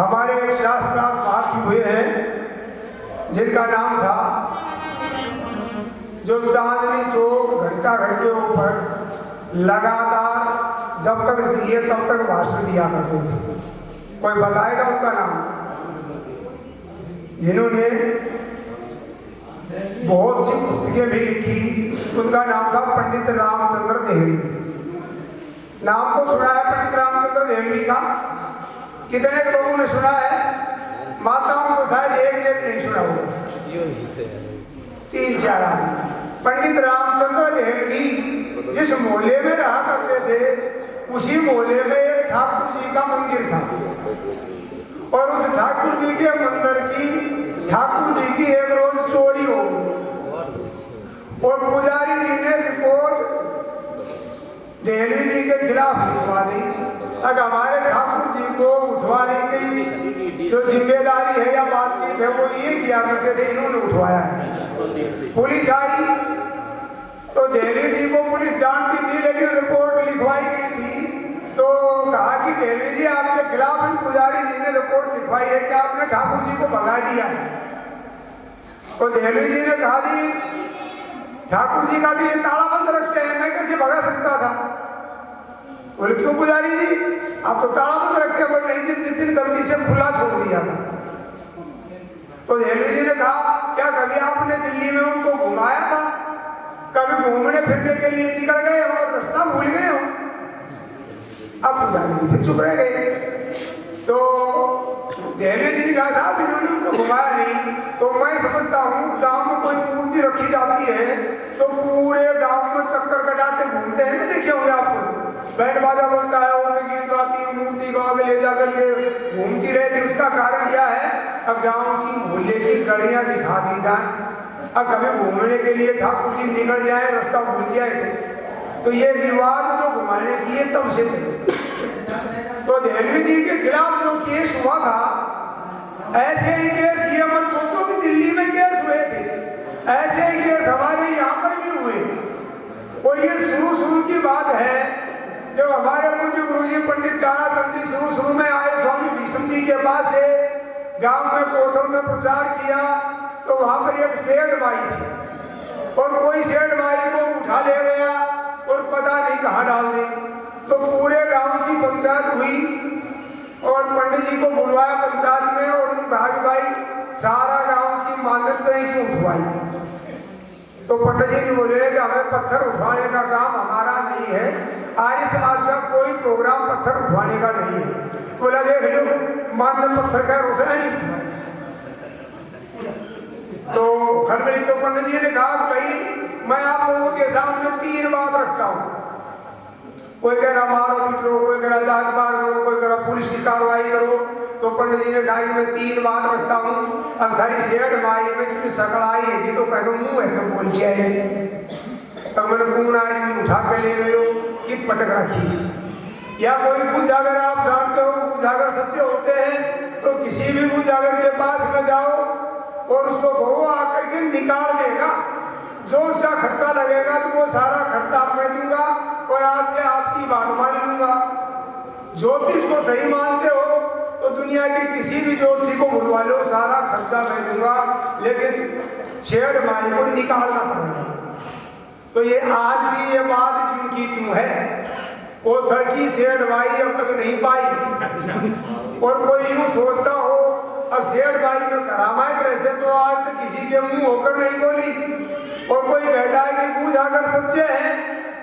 हमारे एक शास्त्रार्थ भारती हुए हैं जिनका नाम था जो चांदनी चौक घंटा घर के ऊपर लगातार जब तक जिए तब तक भाषण दिया करते थे। कोई बताएगा उनका नाम? जिन्होंने बहुत सी पुस्तकें भी लिखी, उनका नाम था पंडित रामचंद्र देहली। नाम तो सुना है पंडित रामचंद्र देहली का, कितने लोगों ने सुना है? माताओं को शायद एक ने भी नहीं सुना होगा, 3-4 आदमी। पंडित रामचंद्र देहली जिस मोहल्ले में रहा करते थे उसी मोहल्ले में एक ठाकुर जी का मंदिर था और उस ठाकुर जी के मंदिर की ठाकुर जी की एक रोज चोरी हो गई और पुजारी जी ने रिपोर्ट देहली जी के खिलाफ लिखवा दी। अब हमारे ठाकुर जी को उठवाने की जो जिम्मेदारी है या बातचीत है वो ये किया करते थे, इन्होंने उठवाया है। पुलिस आई तो देहली जी को पुलिस जानती थी, लेकिन रिपोर्ट लिखवाई गई थी तो कहा कि देहली जी आपके खिलाफ इन पुजारी जी ने रिपोर्ट लिखवाई है कि आपने ठाकुर जी को भगा दिया। तो देहली जी ने कहा दी ठाकुर जी का ये ताला बंद रखते हैं, मैं कैसे भगा सकता था? बोले क्यों पुजारी जी, आप तो ताला बंद रखते हैं? बोले नहीं जी, जिस दिन गलती से खुला छोड़ दिया था। तो देहली जी ने कहा क्या कभी आपने दिल्ली में उनको घुमाया था? कभी घूमने फिरने के लिए निकल गए हो और रास्ता भूल गए हो? अब पुजारी जी फिर चुप रह गए। तो देहली जी ने कहा साहब इन्होंने उनको घुमाया नहीं, तो मैं समझता हूँ गांव में कोई मूर्ति रखी जाती है तो पूरे गांव में चक्कर कटाते घूमते हैं ना, देखे होंगे आपको, बैंड बाजा बनता है और गीत गाती है, मूर्ति को आगे ले जा करके घूमती रहती। उसका कारण क्या है? अब गांव की मोहल्ले की गलियां दिखा दी जाए, अब कभी घूमने के लिए ठाकुर जी निकल जाए, रास्ता भूल जाए, तो ये रिवाज जो घुमाने की है तब से चले। तो देहली जी के खिलाफ जो केस हुआ था, ऐसे ही केस ये मत सोचो कि दिल्ली में केस हुए थे, ऐसे ही केस हमारे यहाँ पर भी हुए। और ये शुरू की बात है जब हमारे पूज्य गुरु जी पंडित ताराचंद जी शुरू में आए स्वामी भीष्म जी के पास से गांव में कोथल में प्रचार किया, तो वहां पर एक सेठ माई थी और कोई सेठ माई को उठा ले गया और पता नहीं कहाँ डाल दी। तो पूरे गांव की पंचायत हुई और पंडित जी को बुलवाया पंचायत में और उन्होंने कहा कि भाई सारा गांव की मान्यताएं क्यों उठवाई? तो पंडित जी ने बोले कि हमें पत्थर उठवाने का काम हमारा नहीं है, आर्य समाज का कोई प्रोग्राम पत्थर उठवाने का नहीं है। बोला देख लो मान पत्थर का रोसे नहीं उठवाई। तो खलबली तो पंडित जी ने कहा भाई मैं आप लोगों के सामने 3 बात रखता हूँ, कोई कह रहा मारो पीटो, कोई कह रहा जात पार करो, कोई कह रहा पुलिस की कार्रवाई करो। तो पंडित जी ने कहा कि मैं 3 बात रखता हूँ। अब थारी सेठ माई में तुम्हें सकड़ आई है तो कह मुंह है बोल जाए, तब मैंने कौन आदमी उठा के ले गए कित पटक रखी। या कोई भूजागर आप जानते हो, भूजागर सच्चे होते हैं तो किसी भी भूजागर के पास में जाओ और उसको वो आकर के निकाल देगा, जो उसका खर्चा लगेगा तो वो सारा खर्चा मैं दूंगा और आज से आपकी बात मान लूंगा। ज्योतिष को सही मानते हो तो दुनिया के किसी भी ज्योतिषी को बुलवा लो, सारा खर्चा मैं दूंगा, लेकिन शेड माई को निकालना पड़ेगा। तो ये आज भी ये बात क्यों की क्यों है, वो थड़की शेड माई अब तक नहीं पाई। और कोई यूं सोचता हो अब शेड माई में करामायत रहते तो आज तक किसी के मुंह होकर नहीं बोली। और कोई कहता है कि बूझ अगर सच्चे हैं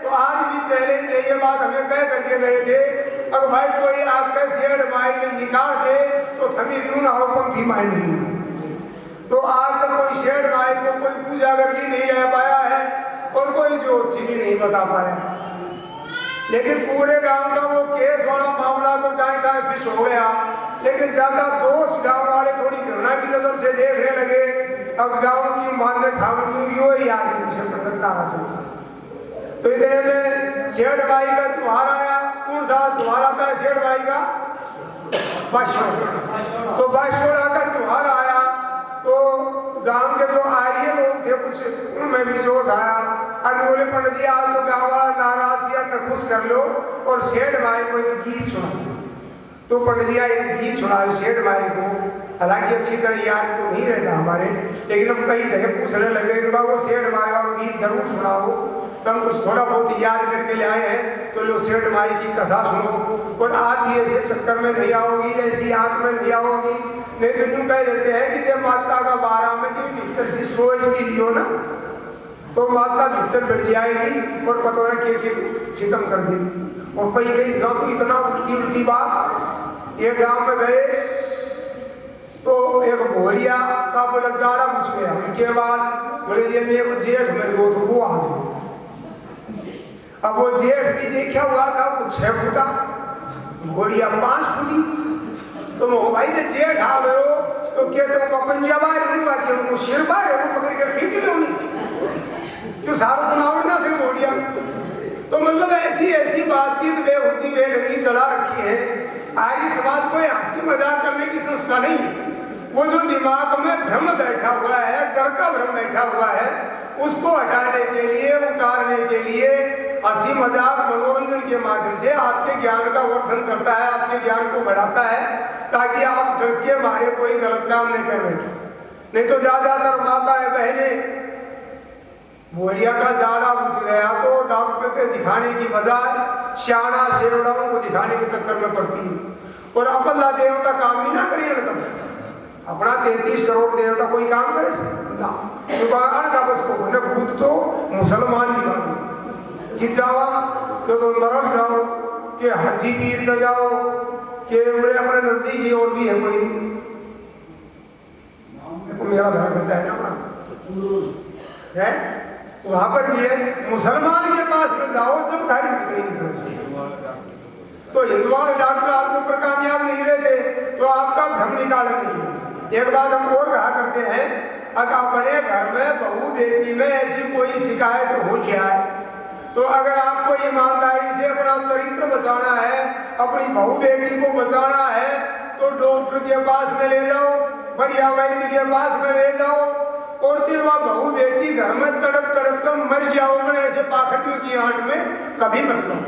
तो आज भी चैलेंज है, ये बात हमें कह करके गए थे अगर भाई कोई आपके शेड माई में निकाल दे तो थमी भी ना हो पंथी माई नहीं। तो आज तक कोई शेड माई को कोई पूजा करके नहीं रह पाया है और कोई ज्योतिषी भी नहीं बता पाया। लेकिन पूरे गांव का वो केस वाला मामला तो टाई फिश हो गया, लेकिन ज्यादा दोष गांव वाले थोड़ी घृणा की नजर से देखने लगे। अब गांव की मान्य ठाकुर यो ही आगे से तारा चला। तो इतने में शेठ भाई का त्योहार आया। कौन सा त्योहार आता है शेठ भाई का? बाशोड़ा। तो बाशोड़ा का त्योहार आया तो गांव के जो आर्य लोग थे कुछ उनमें भी जोश आया। बोले पंडित जी आज तो गाँव वाला नाराज या खुश कर लो और शेठ भाई को एक गीत सुना। तो पंडित जी एक गीत सुनाए सेठ माई को, हालांकि अच्छी तरह याद तो नहीं रहता हमारे, लेकिन हम कई जगह पूछने लगे कि वो सेठ माई वाला गीत जरूर सुनाओ। तो हम कुछ थोड़ा बहुत याद करके ले आए हैं, तो लो सेठ माई की कथा सुनो। और आप भी ऐसे चक्कर में नहीं आओगी, ऐसी आंख में नहीं आओगी, नहीं तो यूं कह देते हैं कि जब माता का 12 में कि भीतर से सोच भी लियो ना तो माता भीतर बैठ जाएगी और पता के सितम कर देगी। और कई गाँव तो इतना उल्टी उल्टी बात, एक गांव में गए तो एक भोरिया का बोला जाड़ा मुझ गया, उनके बाद बोले ये मेरे जेठ मेरे को तो वो आ गए। अब वो जेठ भी देखा हुआ था, वो 6 फुटा, घोड़िया 5 फुटी। तो वो भाई ने जेठ आ गए हो तो क्या तुमको पंजा बाहर होगा कि उनको सिर बाहर है वो पकड़ कर खींच लो नहीं, क्यों सारा दिन आवड़ना से घोड़िया। तो मतलब ऐसी ऐसी बातचीत बेहुदी बेढंगी चला रखी है। आर्य समाज कोई हंसी मजाक करने की संस्था नहीं है। वो जो दिमाग में भ्रम बैठा हुआ है, डर का भ्रम बैठा हुआ है, उसको हटाने के लिए, उतारने के लिए हंसी मजाक मनोरंजन के माध्यम से आपके ज्ञान का वर्धन करता है, आपके ज्ञान को बढ़ाता है, ताकि आप डर के मारे कोई गलत काम नहीं कर बैठे। नहीं तो ज्यादातर माताएं बहने भोरिया का जाड़ा बुझ गया तो डॉक्टर के दिखाने की बजाय श्याना शेरडाओं को दिखाने के चक्कर में पड़ती है। और अपल्ला देवता काम ही ना करिए ना, अपना 33 करोड़ देवता कोई काम करे ना, दुकान का बस को ना भूत तो मुसलमान निकालो कि जावा तो नरक जाओ कि हाजी पीर का जाओ कि अपने नजदीकी और भी है कोई मेरा घर करता है ना है वहां पर भी है, मुसलमान के पास में जाओ जब तारीफ नहीं निकल। तो हिंदू वाले डॉक्टर आपके ऊपर कामयाब नहीं रहते तो आपका भ्रम निकालेंगे। एक बात हम और कहा करते हैं, अगर अपने घर में बहू बेटी में ऐसी कोई शिकायत हो जाए तो अगर आपको ईमानदारी से अपना चरित्र बचाना है, अपनी बहू बेटी को बचाना है, तो डॉक्टर के पास में ले जाओ, बढ़िया वैद्य के पास में ले जाओ। और फिर वह बहू बेटी घर में तड़प तड़प कर मर जाओ, ऐसे पाखंडियों की आंट में कभी मत जाओ,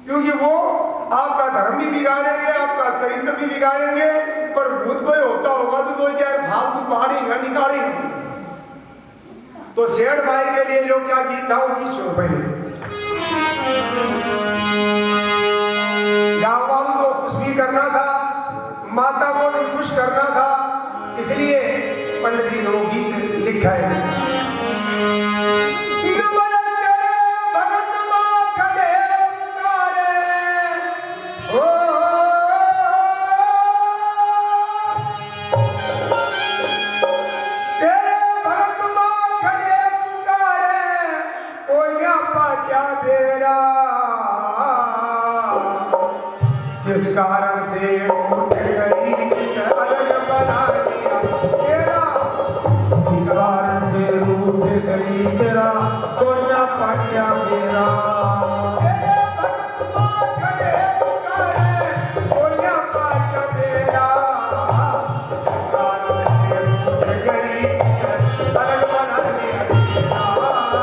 क्योंकि वो आपका धर्म भी बिगाड़ेंगे, आपका चरित्र भी बिगाड़ेंगे। पर भूत कोई होता होगा तो 2-4 फालतू पहाड़ी घर निकालेंगे। तो सेठ भाई के लिए जो क्या गीत था वो गीत सुनो पहले। गाँव वालों को खुश भी करना था, माता को भी खुश करना था, इसलिए पंडित जी ने वो गीत लिखा है। किस कारण से उठ गई अलग बना लिया तेरा, किस कारण से उठ गई तेरा कोना पाटिया मेरा। तेरे भक्त मां खड़े पुकारे कोना पाटिया मेरा, किस कारण से उठ गई अलग बना लिया तेरा,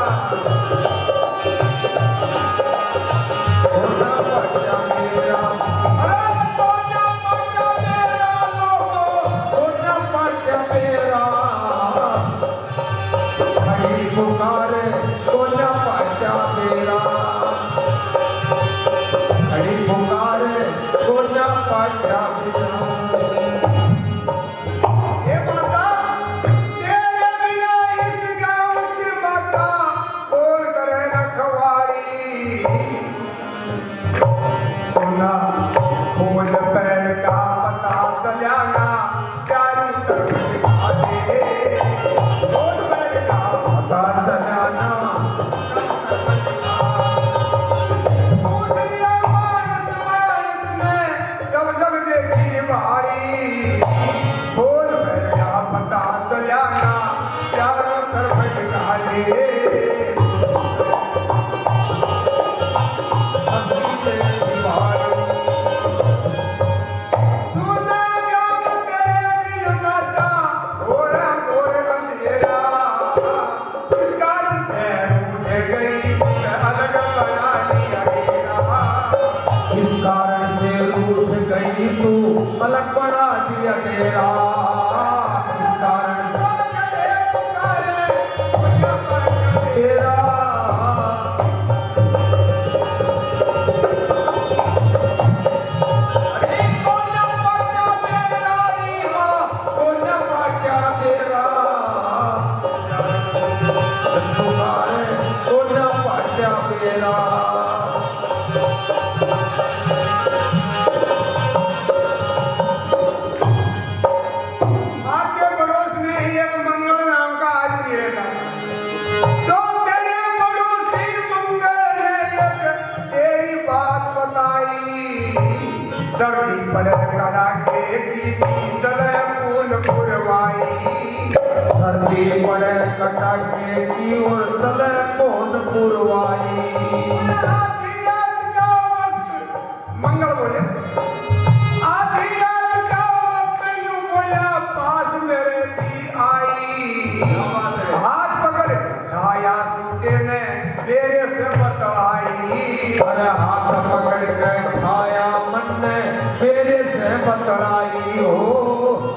कोना पाटिया मेरा। पुकारे कोना पाटा मेरा, हरी पुकारे कोना पाटा मेरा। हे माता तेरे बिना इस गांव की माता कौन करे रखवाली, सोना खोज पैर का पता चलाना चारों तरफ दिखा दे, चलाना पूछ लिया मानस मानस में सब जग देखी भारी, अलग बना दिया तेरा। इस कारण तेरा आपके पड़ोस में ही एक मंगल नाम का आदमी रहता था। तो तेरे पड़ोसी मंगल ने एक तेरी बात बताई। सर्दी पड़े कड़ाके की थी चले फूल पुरवाई। सर्दी पड़े कटाके की और चले कौन पुरवाई। आधी रात का वक्त मंगल बोले, आधी रात का वक्त यूं बोला पास मेरे थी आई। हाथ पकड़ ढाया सूते ने मेरे से बतलाई। अरे हाथ पकड़ के ठाया मन ने मेरे से बतलाई हो।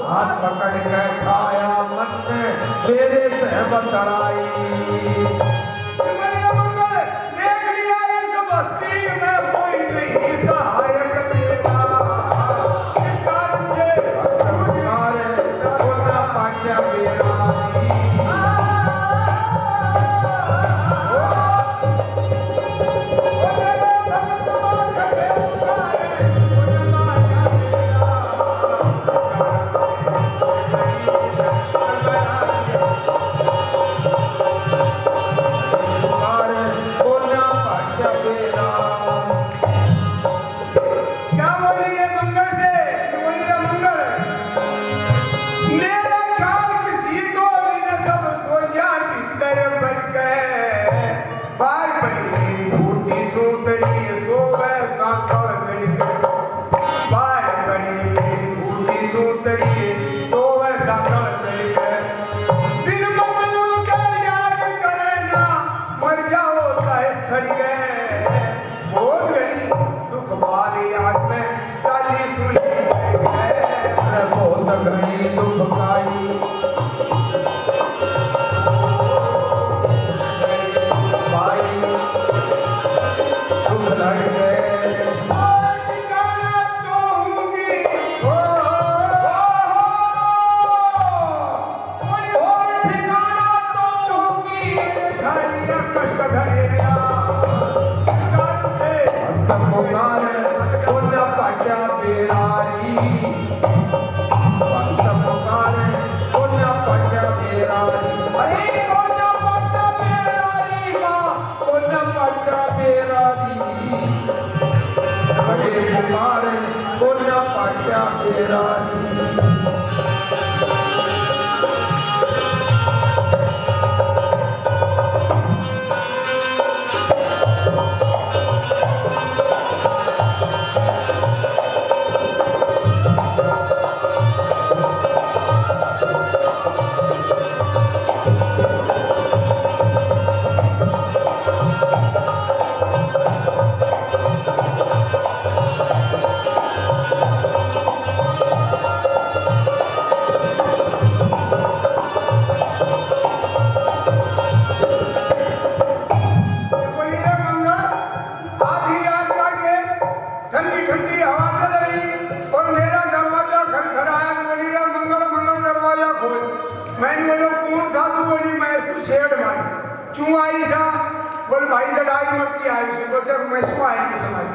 हाथ पकड़ के ठाया मन ने मेरे से बतलाई। मंगल देख लिया इस बस्ती में कोई नहीं सहायक तेरा। इस कारण से तुम्हारे कोना पाट्या मेरा। क्या बोली ये मंगल से? बोली रे मंगल, मेरा ख्याल किसी को भी न सब सो जा भीतर बढ़ गए। बार बड़ी मेरी फूटी चौधरी सोवे सांकड़ गड़ गए। बार बड़ी मेरी फूटी चौधरी सोवे सांकड़ गड़ गए। बिन मतलब का याद करे ना मर जाओ चाहे सड़ गए। बहुत घड़ी दुख वाली याद में चाली सुनी गए। अरे बहुत घनी दुख खाई भाई दुख लड़ गए। और ठिकाना तो होंगी और ठिकाना तो होगी खालिया कष्ट घड़ेगा। इस कारण से तब पुकारे कोना पाट्या बेरारी। भक्त पुकारे कोना पाट्या बेरारी। अरे कोना पाट्या बेरारी माँ कोना पाट्या बेरारी। अरे पुकारे कोना पाट्या बेरारी। बोली रे मंगल, आधी रात का गेट ठंडी ठंडी हवा चल रही और मेरा दरवाजा खड़खड़ाया। बोली रे मंगल मंगल दरवाजा खोल। मैंने बोलो कौन साधु? बोली मैं शेड भाई क्यों आई सा? बोल भाई जड़ाई मरती आई सी। बोल तक मैं सु आएगी समझ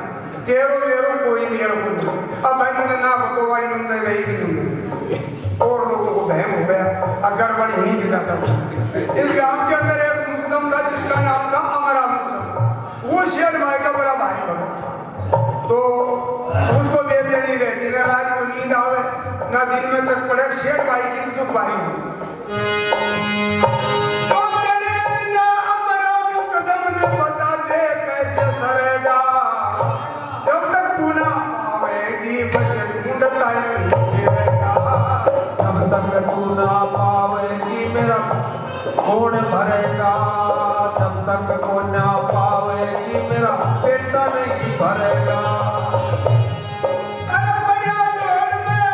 तेरो मेरो कोई मेरे को नहीं। अब भाई मैंने ना बतो भाई नुन्ने गई कि नुन्ने और लोगों को बहम हो गया। अब गड़बड़ ही नहीं जाता। इस गांव के अंदर एक मुकदम था जिसका नाम था अमरा मुकदम। वो शेड भाई का बड़ा भारी भगत था। तो उसको बेचैनी रहती ना रात को नींद आवे ना दिन में चक पड़े। शेड भाई की दुख भारी हो। तो तेरे बिना अमरा मुकदम ने बता दे कैसे सरेगा। जब तक तू ना आवेगी बस ढूंढता नहीं गिरेगा। जब तक तू ना पावेगी मेरा कौन भरेगा। जब तक को ना पावेगी मेरा पेट नहीं भरेगा। अरे बढ़िया जोड़ में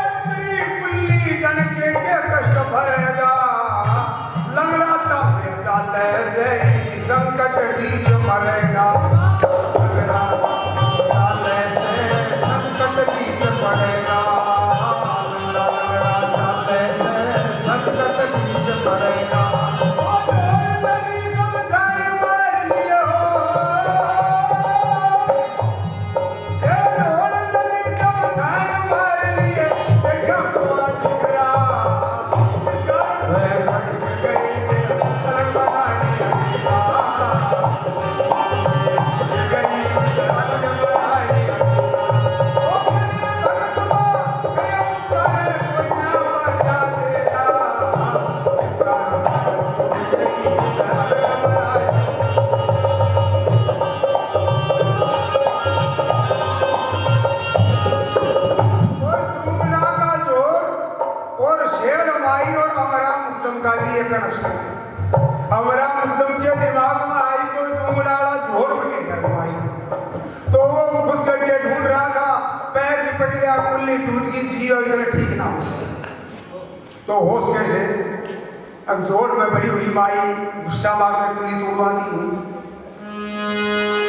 माई और अमरा मुकदम का भी एक कनेक्शन है। अमरा मुकदम के दिमाग में आई कोई दुमड़ाला झोड़ में गिर गया माई, तो वो घुस करके ढूंढ रहा था, पैर लिपट गया, कुल्ली टूट गई, जी और इधर ठीक ना हो, तो होश कैसे, अब जोड़ में बड़ी हुई माई गुस्सा मार में कुल्ली तोड़वा दी,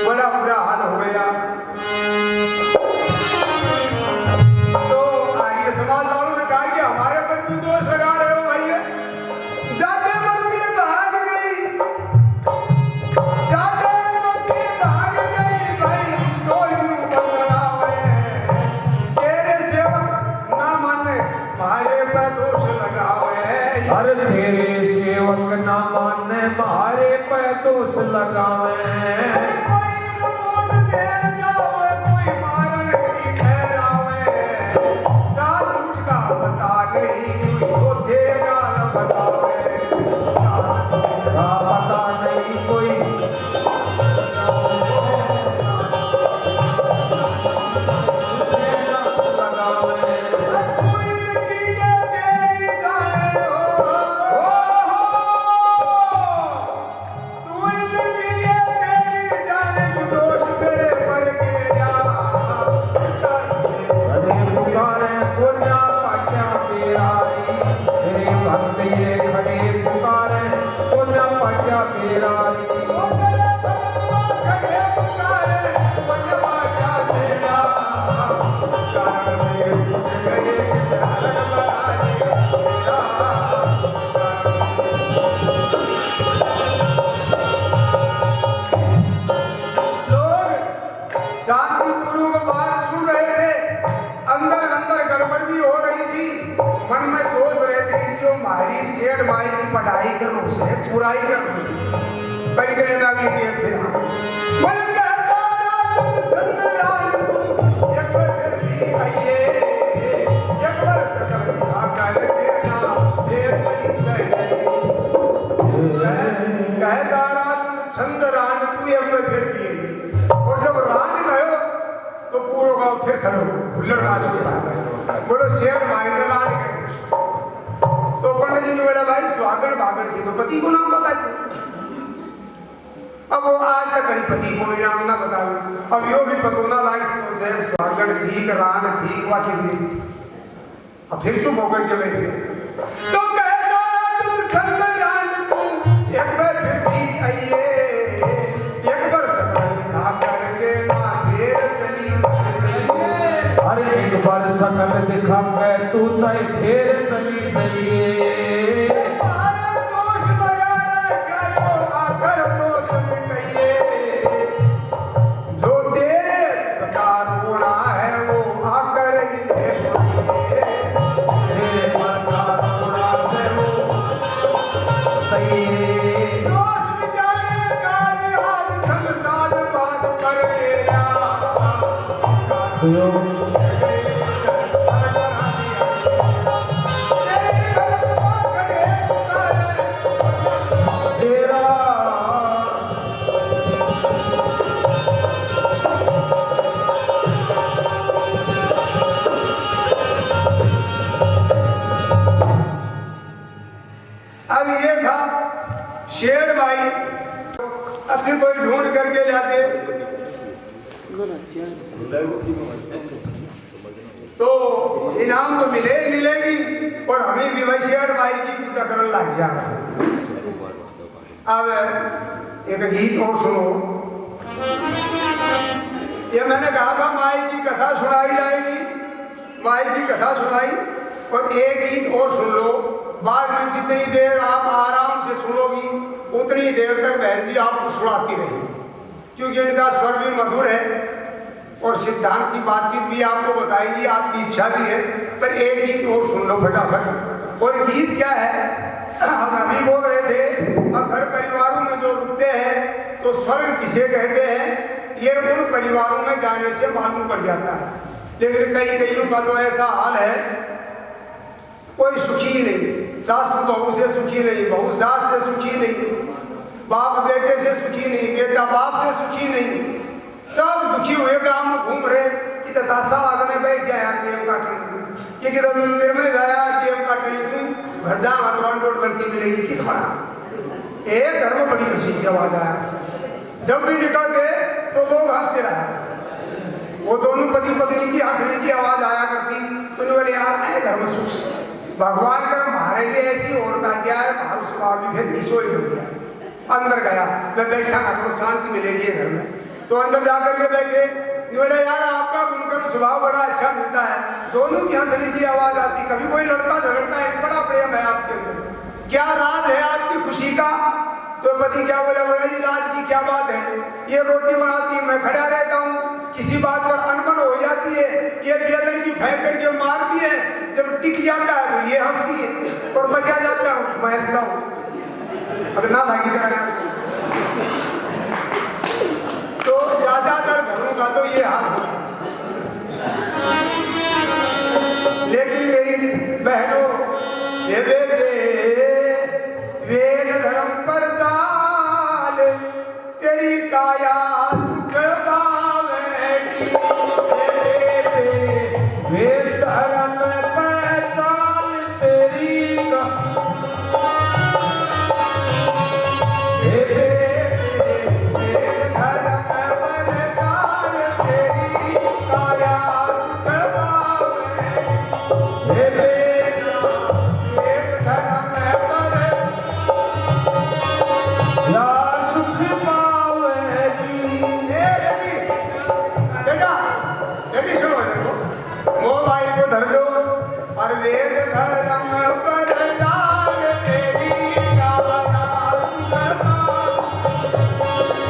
बड़ा बुरा हाल हो गया। तो आर्य समाज वालों ने कहा कि हमारे पर क्यों दोष लगा रहे हो भैया, जाते मरती भाग गई, जाते मरती भाग गई भाई, तो यूं बतलावे तेरे सेवक ना माने मारे पे दोष लगावे। अरे तेरे सेवक ना माने मारे पे दोष लगावे, शांतिपूर्वक बात सुन रहे थे, अंदर अंदर गड़बड़ भी हो रही थी, मन में सोच रहे थे कि जो हमारी सेठ माई की पढ़ाई कर रो से बुराई कर रो से परिक्रमा में अगली पेट फिर आ गई, एक बार फिर भी आइए, एक बार सकल दिखा कर देना फिर चली जाए, कहता रात छंद रान तू एक बार फिर भी, और जब रान गयो तो पूरा गांव फिर खड़े हो हुल्लड़ नाच के बाद बोलो शेर भाई ने रान गए, तो पंडित जी ने बोला भाई स्वागण भागण थी तो पति को नाम बताइए, अब वो आज तक कहीं पति को भी नाम ना बताओ, अब यो भी पतोना लाइक स्वागण थी रान थी वाकई थी, अब फिर चुप होकर के बैठ गए, तो कहता रात छंद रान तू एक बार फिर भी आइए, एक बार सकल दिखा कर देना फिर चली जाइए, अरे एक बार सकल दिखा के तू चाहे फिर चली जाइए, दोष लगा रखो आकर दोष मिटाइए, जो तेरे का रोना है वो आकर इन्हें सुनिए, तेरे मन का रोना से वो बताइए, दोष मिटाने का रिवाज संसार बात कर तेरा, तो अब ये था शेर भाई, अभी कोई ढूंढ करके लाते तो इनाम तो मिलेगी, और हमें भी भाई शेर भाई की पूजा करने लग जाए। अब एक गीत और सुनो, ये मैंने कहा था माई की कथा सुनाई जाएगी, माई की कथा सुनाई, और एक गीत और सुन लो, बाद में जितनी देर आप आराम से सुनोगी उतनी देर तक बहन जी आपको सुनाती रहेगी, क्योंकि इनका स्वर भी मधुर है और सिद्धांत की बातचीत भी आपको बताएगी, आपकी इच्छा भी है, पर एक गीत और सुन लो फटाफट। और गीत क्या है, हम अभी बोल रहे थे, अब घर परिवारों में जो रुकते हैं तो स्वर्ग किसे कहते हैं, ये उन परिवारों में जाने से मालूम पड़ जाता है, लेकिन कई का तो ऐसा हाल है, कोई सुखी नहीं, सास बहू से सुखी नहीं, बहू सास से सुखी नहीं, बाप बेटे से सुखी नहीं, बेटा बाप से सुखी नहीं, सब दुखी हुए गांव में घूम रहे कि तासा आगने बैठ जाए गेम काटने, कि निर्मल जाया गेम काटने तू घर जाऊंगा तो रोड लड़की मिलेगी कित बड़ा। एक घर में बड़ी खुशी की आवाज आया, जब भी निकलते तो लोग हंसते रहे। वो दोनों पति पत्नी की हंसने की आवाज आया करती, तो बोले यार है घर में सुख, भगवान कर हमारे लिए ऐसी औरत आ जाए, हमारा स्वभाव भी फिर ईसो ही बन जाए। अंदर गया, मैं बैठा तो शांति मिलेगी घर में। तो अंदर जाकर के बैठे, बोले यार आपका गुणकर्म स्वभाव बड़ा अच्छा मिलता है। दोनों की हंसने की आवाज आती, कभी कोई लड़का झगड़ता है, बड़ा प्रेम है आपके अंदर, क्या राज है आपकी खुशी का। तो पति क्या बोला, बोला जी राज की क्या बात है, ये रोटी बनाती है, मैं खड़ा रहता हूँ, किसी बात पर अनबन हो जाती है, ये बेलन की फेंक करके मारती है, जब टिक जाता है तो ये हंसती है, और बचा जाता हूँ मैं हंसता हूँ। अगर ना भागी तरह तो ज्यादातर घरों का तो ये हाल होता है। लेकिन मेरी बहनों, ये बेटे वेद धर्म पर चाल, तेरी काया सुख पावेगी। ये बेटे वेद धर्म पर चाल, तेरी वेद धर्म पर चाल, तेरी काया सुख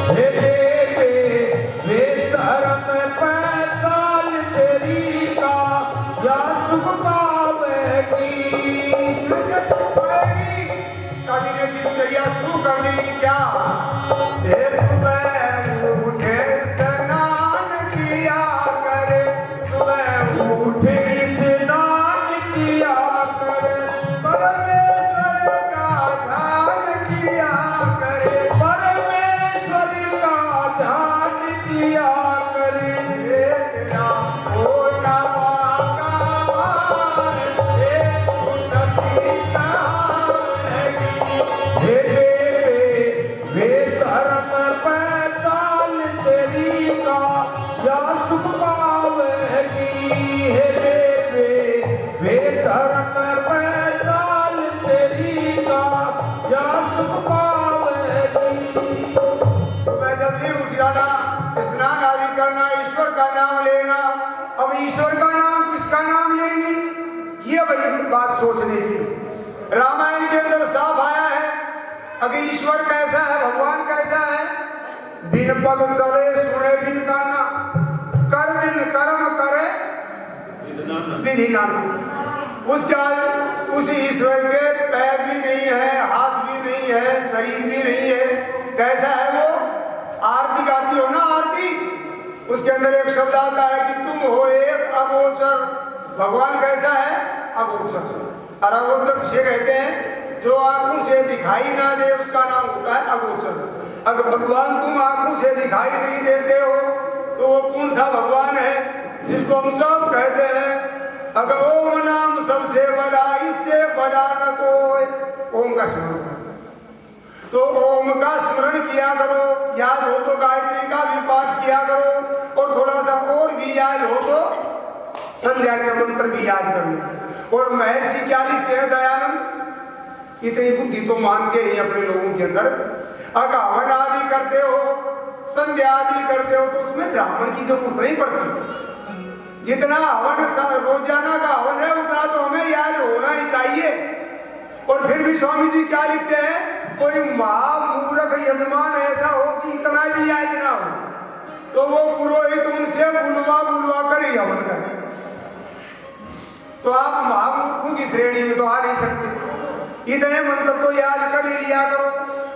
हे बेटे वेद धर्म पर चाल, तेरी काया सुख पावेगी। कवि ने दिनचर्या शुरू कर दी क्या, सुबह उठे स्नान किया करे, सुबह उठे स्नान किया कर, परमेश्वर का ध्यान किया करे, परमेश्वर का ध्यान किया करे। ये तेरा होना का मान, ये तू सती कहावेगी। हे बेटे वेद धर्म पर चाल, तेरी काया सुख पावेगी। हे बेटे वेद धर्म पर चाल, तेरी काया सुख पावेगी। सुबह जल्दी उठ जाना, स्नान आदि करना, ईश्वर का नाम लेना। अब ईश्वर का नाम किसका नाम लेंगी, ये बड़ी बात सोचने की। रामायण के अंदर साफ आया है, अगर ईश्वर कैसा है, भगवान कैसा है, बिन पग चले सुने बिन काना, कर बिन कर्म करे विधि नाना। उसका उस ईश्वर के पैर भी नहीं है, हाथ भी नहीं है, शरीर भी नहीं है। कैसा है वो, आरती गाती हो ना आरती, उसके अंदर एक शब्द आता है कि तुम हो एक अगोचर। भगवान कैसा है, अगोचर। और अगोचर किसे कहते हैं, जो आंखों से दिखाई ना दे, उसका नाम होता है अगोचर। अगर भगवान तुम आंखों से दिखाई नहीं देते हो तो वो कौन सा भगवान है जिसको हम सब कहते हैं अगर ओम नाम सबसे बड़ा, इससे बड़ा न कोई। ओम का स्मरण करो, तो ओम का स्मरण किया करो, याद हो तो गायत्री का भी पाठ किया करो, और थोड़ा सा और भी याद हो तो संध्या के मंत्र भी याद करो। और महर्षि क्या लिखते हैं दयानंद, इतनी बुद्धि तो मानते ही अपने लोगों के अंदर, अगर हवन आदि करते हो, संध्या आदि करते हो, तो उसमें ब्राह्मण की जरूरत नहीं पड़ती। जितना हवन रोजाना का हवन है उतना तो हमें याद होना ही चाहिए। और फिर भी स्वामी जी क्या लिखते हैं, कोई महामूर्ख यजमान ऐसा हो कि इतना भी याद ना हो, तो वो पुरोहित उनसे बुलवा बुलवा कर ही हवन करे। तो आप महामूर्खों की श्रेणी में तो आ नहीं सकते। इतने मंत्र तो याद कर ही लिया करो।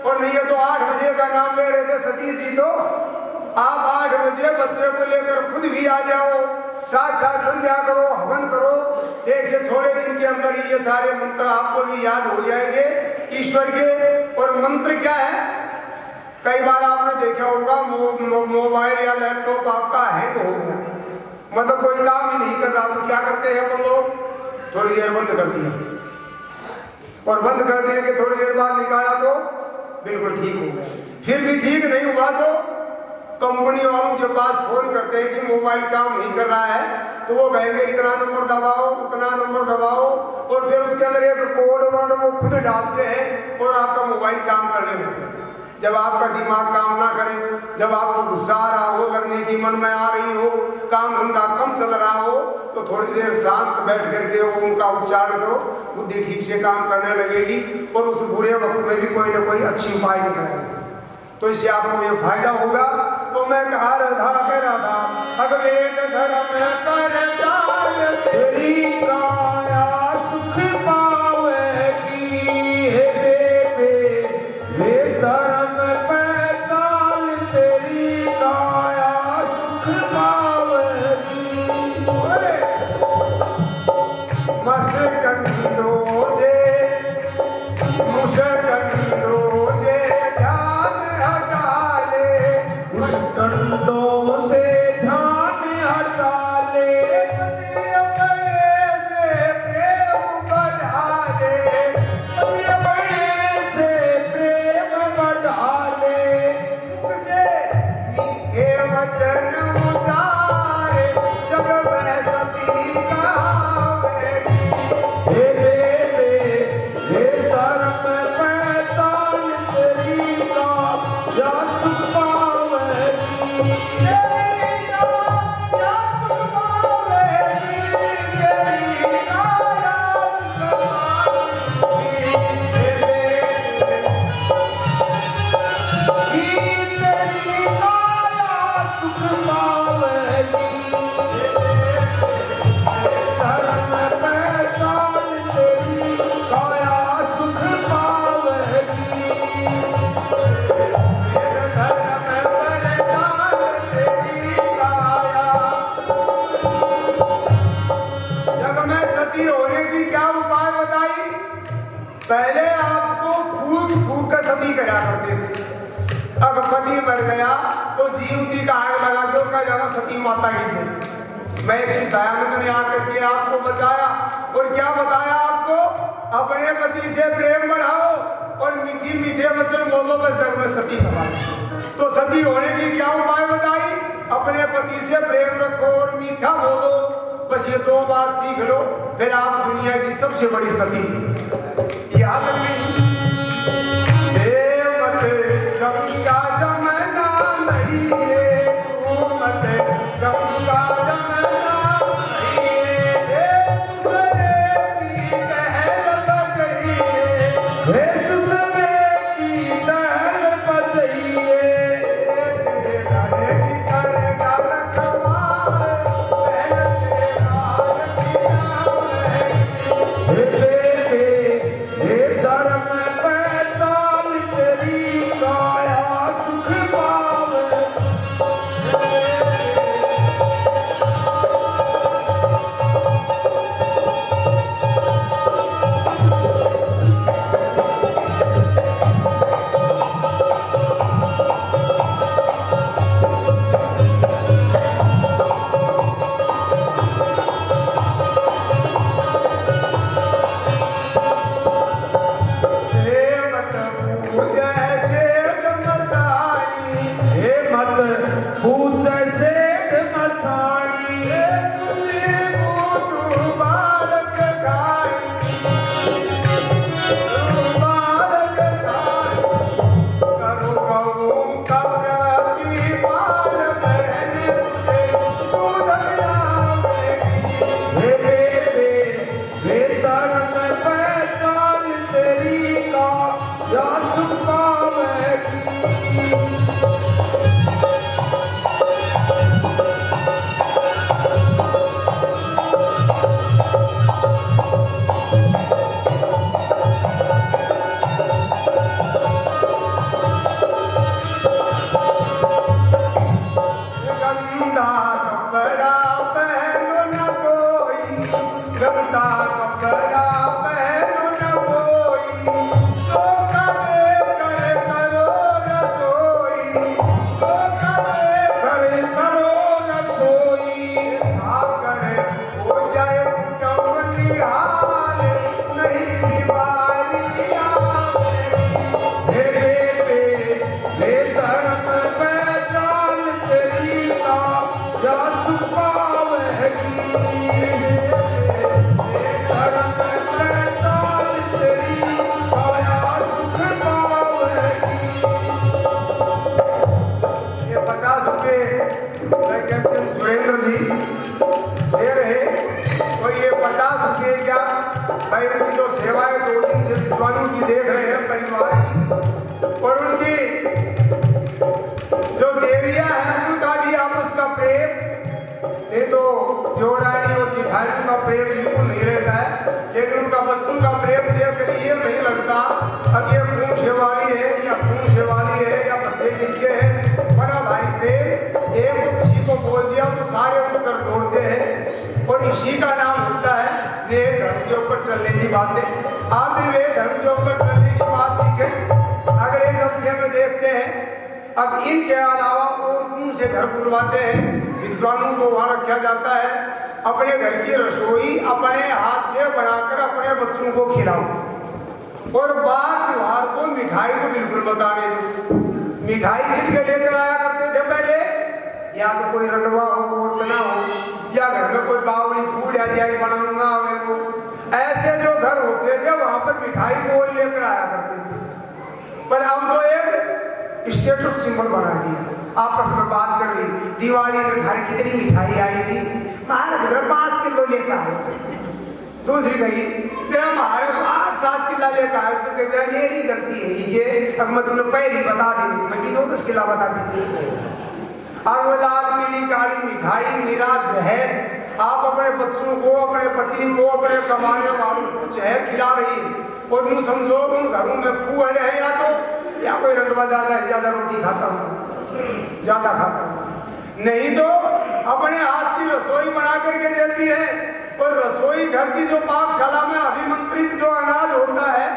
और नहीं है तो 8 बजे का नाम ले रहे थे सतीश जी, तो आप 8 बजे बच्चे को लेकर खुद भी आ जाओ, साथ साथ संध्या करो, हवन करो। देखिए थोड़े दिन के अंदर ही ये सारे मंत्र आपको भी याद हो जाएंगे ईश्वर के। और मंत्र क्या है, कई बार आपने देखा होगा मोबाइल या लैपटॉप आपका हैक हो गया, मतलब कोई काम ही नहीं कर रहा, तो क्या करते हैं अपन लोग, थोड़ी देर बंद कर दिया, और बंद कर देंगे, थोड़ी देर बाद निकाला तो बिल्कुल ठीक हो गया। फिर भी ठीक नहीं हुआ तो कंपनी वालों के पास फोन करते हैं कि मोबाइल काम नहीं कर रहा है, तो वो कहेंगे इतना नंबर दबाओ, उतना नंबर दबाओ, और फिर उसके अंदर एक कोड वर्ड वो खुद डालते हैं और आपका मोबाइल काम करने लगता है। जब आपका दिमाग काम ना करे, जब आपको गुस्सा आ रहा हो, करने की मन में आ रही हो, काम धंधा कम चल रहा हो, तो थोड़ी देर शांत बैठ करके ओम का उच्चारण करो, बुद्धि ठीक से काम करने लगेगी और उस बुरे वक्त में भी कोई ना कोई अच्छी उपाय निकलेगा। तो इससे आपको ये फायदा होगा। तो मैं कहा राधा अगवेद धर्म कर चाल तेरी काया सुख पावेगी, हे बेबे वे धर्म पहचान, तेरी काया सुख पावेगी। अरे मसकंडों से मुसकंडों से ध्यान हटा ले, उस कंडों से ध्यान हटा ले, पति अपने से प्रेम बढ़ा ले, पति बड़े से प्रेम बढ़ा ले, मुख से मीठे वचन उतारे, जग में सती कहावेगी। हे बेबे हे धर्म पहचान, तेरी काया सुख पावेगी। तेरी काया सुख पावेगी, तेरी काया सुख पावेगी। तेरी काया सुख पावेगी, धर्म पहचान, तेरी काया सुख पावेगी। तेरे धर्म पर चाल तेरी काया। जग में सती होने की क्या उपाय बताई? पहले आपको फूक फूक कर सती करा करते थे। अगर पति मर गया तो जीवती का आग लगा दो, का जाना सती माता की से। मैं श्री दयानंद ने आकर के आपको बचाया और क्या बताया आपको? अपने पति से प्रेम बढ़ाओ और मीठी मीठे वचन बोलो, बस जग में सती कमाओ। तो सती होने की क्या उपाय बताई? अपने पति से प्रेम रखो और मीठा बोलो, बस ये दो बात सीख लो, फिर आप दुनिया की सबसे बड़ी सती। याद नहीं मत गंगा जमुना नहीं है, तू मत गंगा जमुना नहीं है, दूसरे की टहल बजइए, हे सुसरे की टहल बजइए, तेरे गले की करेगा रखवार, बहन तेरे गाल की नाम है। हे बेबे भाई उनकी जो सेवाएं 2 दिन से विद्वानों की देख रहे हैं परिवार की, और उनकी जो देवियां हैं उनका भी आपस का प्रेम, नहीं तो देवरानी और जिठानी का प्रेम बिल्कुल नहीं रहता है, लेकिन उनका बच्चों का प्रेम देख कर ये नहीं लगता अब ये खून शेवाली है या खून शेवाली है या बच्चे किसके हैं। बड़ा भारी प्रेम, एक किसी को बोल दिया तो सारे उठकर दौड़ते हैं, और इसी का नाम होता है वे धर्म के ऊपर चलने की बातें। आप भी वे धर्म के ऊपर चलने की बात सीखें। अगले जलसे में देखते हैं अब इनके अलावा और कौन से घर खुलवाते हैं, विद्वानों को वहां रखा जाता है। अपने घर की रसोई अपने हाथ से बनाकर अपने बच्चों को खिलाओ, और बार त्योहार को मिठाई तो बिल्कुल बताने दो। मिठाई किनके लेकर आया करते थे पहले, या तो कोई रंडवा हो, गोरतना हो, या घर में कोई बावली फूड आ जाए बनाना ना आवे वो, ऐसे जो घर होते थे वहां पर मिठाई को लेकर आया करते थे। पर हम तो एक स्टेटस सिंबल बना दिया, आपस में बात कर रही, दिवाली में घर कितनी मिठाई आई थी, महाराज घर 5 किलो लेकर आए थे। दूसरी कही मेरा महाराज 8-7 किला लेकर आए थे, मेरी गलती है ये, अब मैं तुमने पहले बता दी, मैं भी 10 किला बता दी। और वो लाल पीली काली मिठाई मेरा जहर, आप अपने बच्चों को, अपने पति को, अपने कमाने वालों को जहर खिला रही है, और यूं समझो उन घरों में फूल है या कोई रंडवा ज्यादा रोटी खाता हूँ, ज्यादा खाता हूँ, नहीं तो अपने हाथ की रसोई बना करके देती है। और रसोई घर की जो पाकशाला में अभिमंत्रित जो अनाज होता है,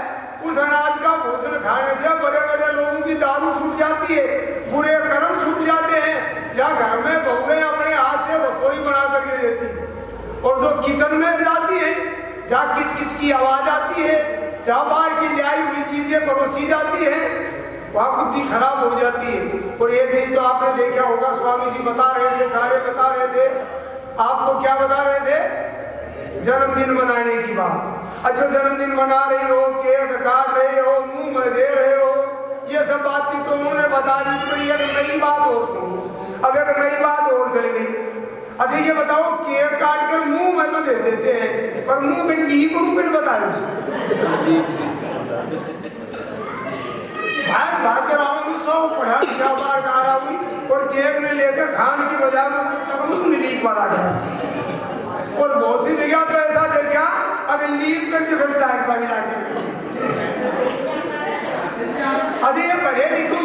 उस अनाज का भोजन खाने से बड़े बड़े लोगों की दारू छूट जाती है, बुरे कर्म छूट जाते हैं। जहाँ घर में बहुएं अपने हाथ से रसोई बना करके देती है, और जो किचन में जाती है, जहाँ किच किच की आवाज आती है, जहाँ बाहर की लाई हुई चीजें परोसी जाती है, वहाँ बुद्धि खराब हो जाती है। और ये चीज तो आपने देखा होगा, स्वामी जी बता रहे थे, सारे बता रहे थे, आपको क्या बता रहे थे, जन्मदिन मनाने की बात। अच्छा जन्मदिन मना रही हो, केक काट रहे हो, मुंह में दे रहे हो, ये सब बात थी तो उन्होंने बता दी, पर एक नई बात और सुनो। अब एक नई बात और चल गई। अच्छा ये बताओ, केक काट कर मुंह में तो दे देते हैं, पर मुंह में लीप रूप बताए भाग कर आऊंगी, 100 पढ़ा लिखा बार कहा हुई, और केक ने लेकर खान की बजाय में लीप बता गया। और बहुत सी जगह तो ऐसा देखा, अगर लीप करके फिर चाय पानी लाके, अभी ये पढ़े लिखों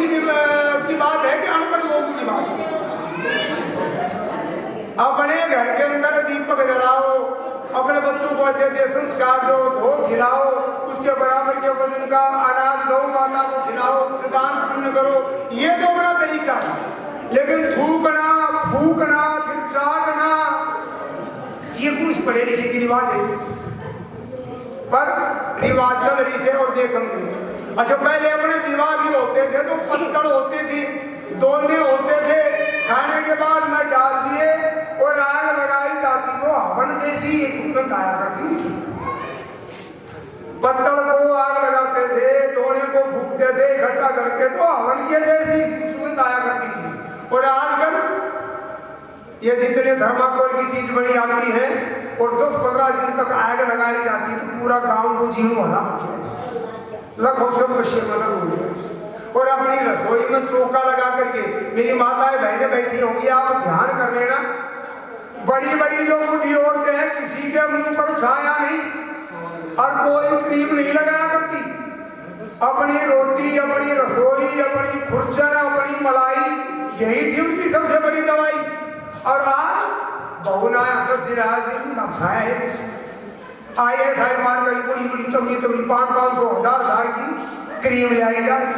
की बात है कि अनपढ़ लोगों की बात है। अपने घर के अंदर दीपक जलाओ, अपने बच्चों को अच्छे अच्छे संस्कार दो, धो खिलाओ, उसके बराबर के वजन का अनाज गौ माता को खिलाओ, कुछ दान पुण्य करो, ये तो बड़ा तरीका है। लेकिन थूकना, फूकना, फिर चाटना, ये कुछ पढ़े लिखे की रिवाज है, पर रिवाज चल रही से और देखम देखे। अच्छा पहले अपने विवाह भी होते थे तो पत्तल होती थी, दोने होते थे, खाने के बाद में डाल दिए और आग लगाई जाती तो हवन जैसी एक सुगंध आया करती थी। पत्तल को आग लगाते थे, दोने को फूकते थे इकट्ठा करके तो हवन के जैसी सुगंध आया करती थी। और आजकल ये जितने थर्माकोल की चीज बनी आती है और 10-15 दिन तक आग लगाई जाती है तो पूरा गांव को जीणो हराम हो जाए, लगभग सब मदद हो जाए। और अपनी रसोई में चौका लगा करके, मेरी माताएं बहनें बैठी होंगी, आप ध्यान कर लेना, बड़ी बड़ी जो बूढ़ी औरतें हैं किसी के मुंह पर छाया नहीं और कोई क्रीम नहीं लगाया करती, अपनी रोटी, अपनी रसोई, अपनी खुरचन, अपनी मलाई, यही थी उनकी सबसे बड़ी दवाई। और आज बहुना 10 दिन छाया है, आइए साइड मार गई बड़ी बड़ी तगड़ी तगड़ी 500-500 1000 की क्रीम ले आई जा रही,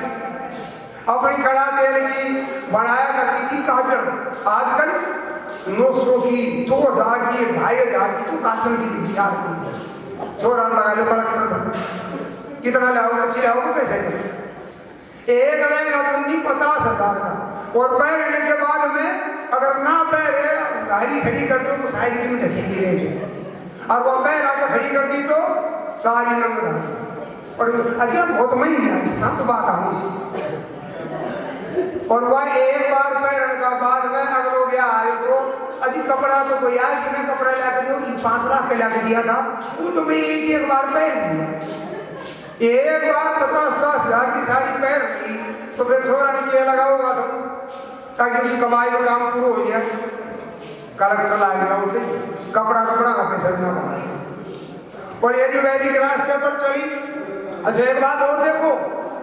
अपनी कड़ा तेल की बनाया करती थी काजल, आजकल 900 की, 2000 की, 2500 की तो काजल की डिब्बी आ रही। छोरा लगा लो कलेक्टर, कितना लाओगे, अच्छी लाओगे, पैसे एक लेगा तो नहीं 50,000 का, और पहनने के बाद में अगर ना पैरे गाड़ी खड़ी कर दो तो शायद की ढकी भी रह जाए, और वो पैर आकर खड़ी कर दी तो सारी नंग धार। और अजय बहुत महीने आई इसका तो बात आनी सी, और वह एक बार पैरन का बाद में अगलो गया आए तो अजी कपड़ा तो कोई आज जिन्हें कपड़ा ला के दो, 5 लाख के ला के दिया था, वो तो मैं एक बार पहन लिया। एक बार 50-50 हजार की साड़ी पहन ली तो फिर छोरा ने क्या लगा होगा तो, ताकि उनकी कमाई का काम पूरा हो गया। कलेक्टर आ गया उसे कपड़ा का पैसा ना कमाया। और ये जो वैदिक रास्ते पर चली। अच्छा एक बात और देखो,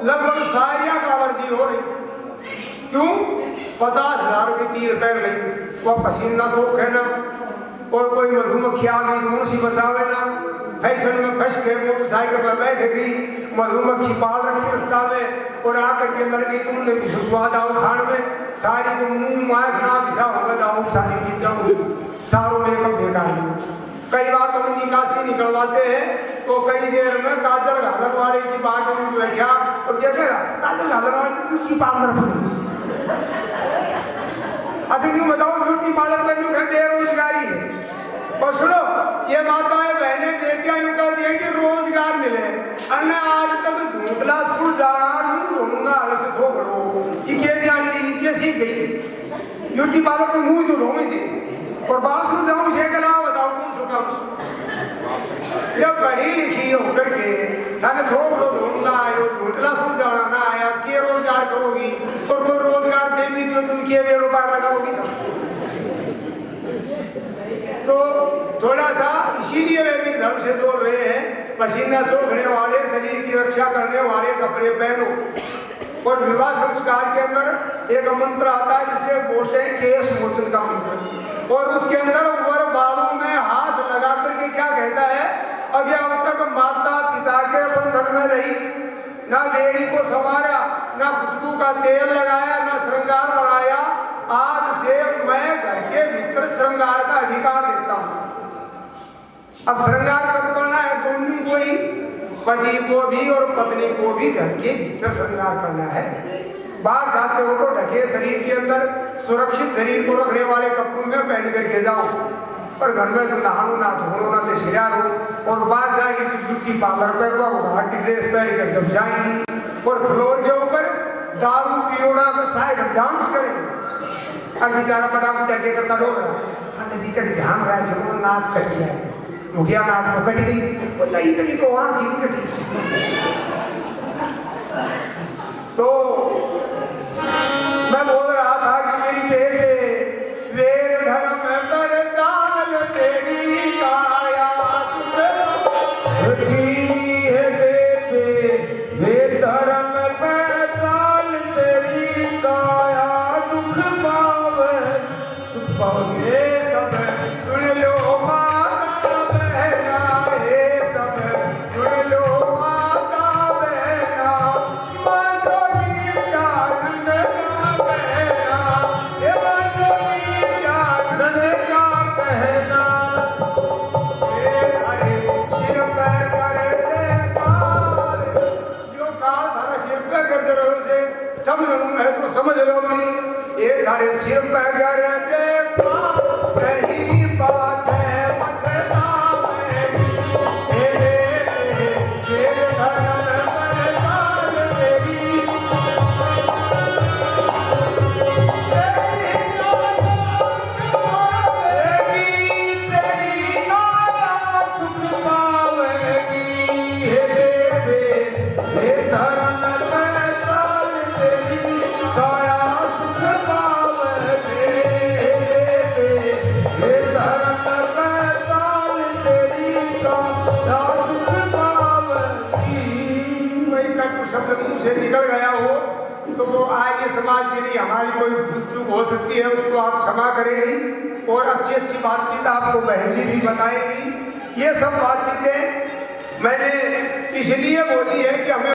लगभग सारियां कावर्जी हो रही। क्यों? 50,000 की तीर पैर रही, वह पसीना सोख है ना, और कोई मधुमक्खी आ गई तो उनसी बचावे ना, फैशन में फंस के मोटरसाइकिल पर बैठ गई, मधुमक्खी पाल रखी रास्ता में और आकर के लड़की तुमने भी स्वाद आओ खान में, सारी को मुंह माथ ना भिसा होगा जाओ शादी की जाओ, सारों मेकअप बेकार। कई बार तो निकासी निकलवाते हैं तो कई देर में काजल घाघर वाले की बात में बैठा और क्या कह रहा, काजल घाघर वाले की ब्यूटी पार्लर पर। अच्छा क्यों बताओ, ब्यूटी पार्लर में जो है बेरोजगारी है। और सुनो, ये माताएं बहने बेटियां यूं कहती है कि रोजगार मिले, अन्य आज तक धुंधला सुर जाना ढूंढूंगा से थोड़ो ये के जाने की ये सीख गई। ब्यूटी पार्लर तो मुंह तो ढूंढी सी और बात सुन जाऊं मुझे कला बताओ कौन सुखा। जब पढ़ी लिखी होकर के थाने थोड़ो ढूंढना आयो, ढूंढला सुर जाना ना आया, के रोजगार करोगी और कोई रोजगार दे भी दियो तुम के बेरोजगार लगाओगी तो थोड़ा सा इसीलिए वैदिक धर्म से जोड़ रहे हैं, पसीना सोखने वाले शरीर की रक्षा करने वाले कपड़े पहनो। और विवाह संस्कार के अंदर एक मंत्र आता है जिसे बोलते हैं केश मोचन का मंत्र, और उसके अंदर वर बालों में हाथ लगा करके क्या कहता है, अभी अब तक माता पिता के बंधन में रही, ना बेड़ी को संवारा, ना खुशबू का तेल लगाया, ना श्रृंगार बढ़ाया, आज से मैं घर के भीतर श्रृंगार का अधिकार देता हूं। अब श्रृंगार कब करना है? दोनों को ही, पति को भी और पत्नी को भी घर के भीतर श्रृंगार करना है। बाहर जाते हो तो ढके शरीर के अंदर सुरक्षित शरीर को रखने वाले कपड़ों में पहन करके जाओ, और घर में तो नहानो ना धोनो ना से शिरा हो, और बाहर जाएगी तो ब्यूटी पार्लर पर बाहर की ड्रेस पहन कर जब जाएंगी और फ्लोर के ऊपर दारू पियोड़ा का शायद डांस करेंगे, और बेचारा बड़ा मुझे क्या करता डोल रहा जी तक ध्यान रहा है कि नाक कट जाए, मुखिया नाक तो कट गई, वो नहीं इतनी तो और की भी कटी। तो मैं बोल रहा था कि मेरी बेटे वेद धर्म पर चाल तेरी काया है बेटे, वेद धर्म पर चाल तेरी काया, दुख पावे सुख पाओगे। सब सुन लो माता बहना, हे सब सुन लो माता बहना, माधुरी जानन का बहना, हे माधुरी जानन का कहना, हे हरे सिर पे करे जयकार, जो काल थारा सिर पे कर रहे हो से समझ लो, मैं तो समझ लो मैं, ये थारे सिर पे करे जयकार, नहीं पाछे पछतावे, हे वेद धर्म पर चाल तेरी, तेरी काया सुख पावेगी। हे बेटे, वेद धर्म पर चाल तेरी काया सुख पावेगी। हे बेटे, वेद धर्म पर चाल तेरी काया सुख पावेगी। कोई कटु शब्द मुंह से निकल गया हो तो वो आज ये समाज के लिए हमारी कोई भूल चूक हो सकती है, उसको आप क्षमा करेंगी, और अच्छी अच्छी बातचीत आपको बहन जी भी बताएगी। ये सब बातचीतें मैंने इसलिए बोली है कि हमें